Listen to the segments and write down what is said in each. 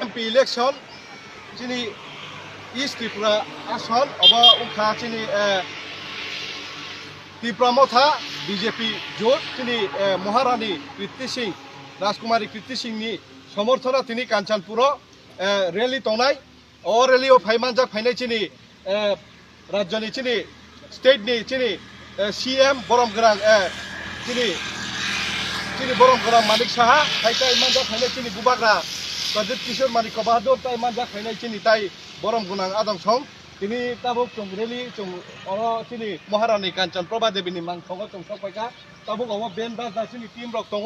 MP election chini East Tripura ason oba ukha chini Tripura motha BJP jot chini Maharani Kriti Singh Rajkumari Kriti Singh ni সমর্থনা তিনি Kanchanpur rally Tonai ও rally ও ফাইমানজাক ফাইনাই চিনি রাজ্যনি চিনি স্টেটনি চিনি CM বরমগ্রাং চিনি চিনি বরমগ্রাং মানিক সাহা ফাইটা ইমানজাক ফাইনাই চিনি বুবাগ্রা প্রদীপ কিশোর মানিক বাহাদুর তাই ইমানজাক ফাইনাই চিনি তাই বরমগুনাং আদং সং তিনি তাবুক চং রেলি চং অর চিনি মহারানী কাঞ্চন প্রভা দেবীনি মাংসঙ্গ চং সপাইকা তাবুক অব বেন বাজা চিনি টিম রক দङ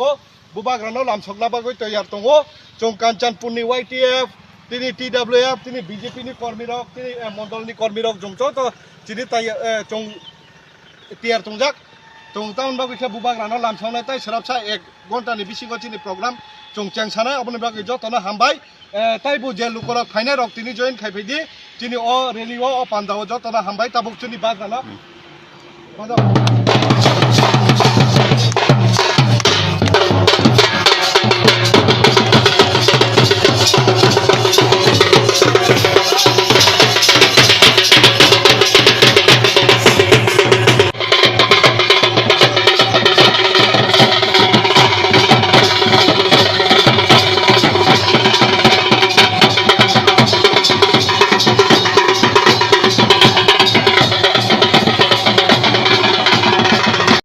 Bubagrano lamsokna bagoi toyar tongo chong Kanchanpurni YTF tini TWF tini BJP ni kormirok tini mondol ni kormirok jongcho to tini tai chong tiar tongjak chong taun bagoi kha Bubagrano lamsokna tai sarapsa 1 ঘন্টা ni bisingo tini program chong changsana oboni bagoi jotona hambai tai bu je Lukurok phainai rok tini join khaifedi tini o rally o pandao jotona hambai tabuk chuni Bubagrano